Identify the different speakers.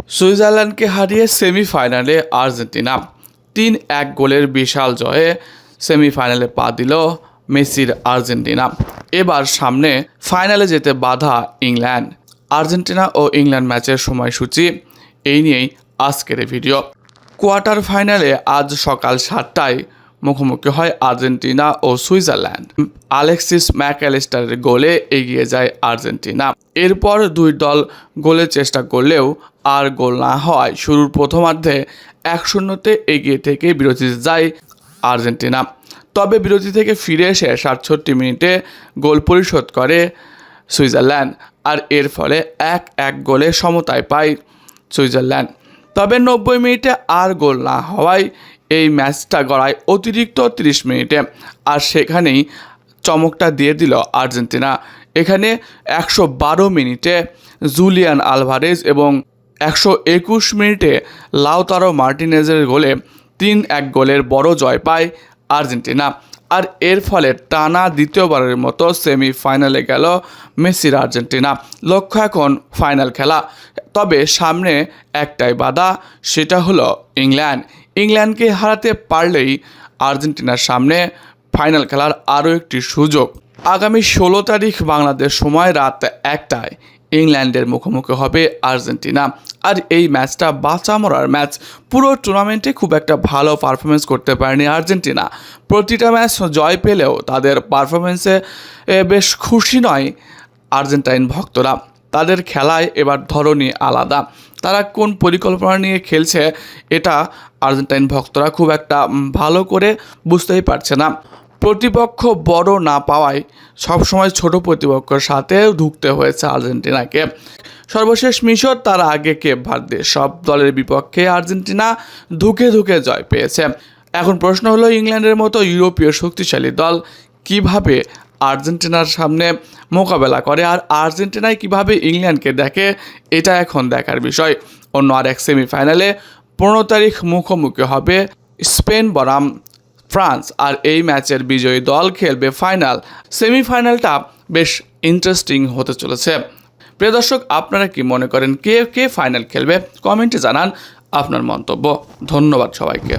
Speaker 1: সুইজারল্যান্ডকে হারিয়ে সেমিফাইনালে আর্জেন্টিনা ৩-১ গোলের বিশাল জয়ে সেমিফাইনালে পা দিল মেসির আর্জেন্টিনা। এবার সামনে ফাইনালে যেতে বাধা ইংল্যান্ড। আর্জেন্টিনা ও ইংল্যান্ড ম্যাচের সময়সূচি এই নিয়েই আজকের ভিডিও। কোয়ার্টার ফাইনালে আজ সকাল ৭টায় মুখোমুখি হয় আর্জেন্টিনা ও সুইজারল্যান্ড। আলেক্সিস ম্যাকঅ্যালিস্টারের গোলে এগিয়ে যায় আর্জেন্টিনা। এরপর দুই দল গোলের চেষ্টা করলেও আর গোল না হওয়ায় শুরুর প্রথমার্ধে ১-০তে এগিয়ে থেকে বিরতিতে যায় আর্জেন্টিনা। তবে বিরতি থেকে ফিরে এসে ৬৭ মিনিটে গোল পরিশোধ করে সুইজারল্যান্ড, আর এর ফলে ১-১ গোলে সমতায় পায় সুইজারল্যান্ড। তবে ৯০ মিনিটে আর গোল না হওয়ায় এই ম্যাচটা গড়ায় অতিরিক্ত ৩০ মিনিটে, আর সেখানেই চমকটা দিয়ে দিল আর্জেন্টিনা। এখানে ১১২ মিনিটে জুলিয়ান আলভারেজ এবং ১২১ মিনিটে লাউতারো মার্টিনেজের গোলে ৩-১ গোলের বড় জয় পায় আর্জেন্টিনা। আর এর ফলে টানা দ্বিতীয়বারের মতো সেমিফাইনালে গেল মেসির আর্জেন্টিনা। লক্ষ্য এখন ফাইনাল খেলা। তবে সামনে একটাই বাধা, সেটা হলো ইংল্যান্ডকে হারাতে পারলেই আর্জেন্টিনার সামনে ফাইনাল খেলার আরও একটি সুযোগ। আগামী ১৬ তারিখ বাংলাদেশ সময় রাত ১টায় ইংল্যান্ডের মুখোমুখি হবে আর্জেন্টিনা। আর এই ম্যাচটা বাঁচা মরার ম্যাচ। পুরো টুর্নামেন্টে খুব একটা ভালো পারফরমেন্স করতে পারেনি আর্জেন্টিনা। প্রতিটা ম্যাচ জয় পেলেও তাদের পারফরমেন্সে বেশ খুশি নয় আর্জেন্টাইন ভক্তরা। তাদের খেলায় এবার ধরনই আলাদা। তারা কোন পরিকল্পনা নিয়ে খেলছে এটা আর্জেন্টাইন ভক্তরা খুব একটা ভালো করে বুঝতেই পারছে না। প্রতিপক্ষ বড় না পাওয়ায় সবসময় ছোট প্রতিপক্ষের সাথে ধুঁকতে হয়েছে আর্জেন্টিনাকে। সর্বশেষ মিশর, তার আগে কেপ ভার্দে, সব দলের বিপক্ষে আর্জেন্টিনা ধুকে জয় পেয়েছে। এখন প্রশ্ন হলো, ইংল্যান্ডের মতো ইউরোপীয় শক্তিশালী দল কিভাবে আর্জেন্টিনার সামনে মোকাবেলা করে, আর আর্জেন্টিনায় কিভাবে ইংল্যান্ডকে দেখে, এটা এখন দেখার বিষয়। অন্য আরেক সেমিফাইনালে ১৫ তারিখ মুখোমুখি হবে স্পেন বনাম ফ্রান্স, আর এই ম্যাচের বিজয়ী দল খেলবে ফাইনাল। সেমিফাইনালটা বেশ ইন্টারেস্টিং হতে চলেছে। প্রিয় দর্শক, আপনারা কি মনে করেন কে ফাইনাল খেলবে? কমেন্টে জানান আপনার মন্তব্য। ধন্যবাদ সবাইকে।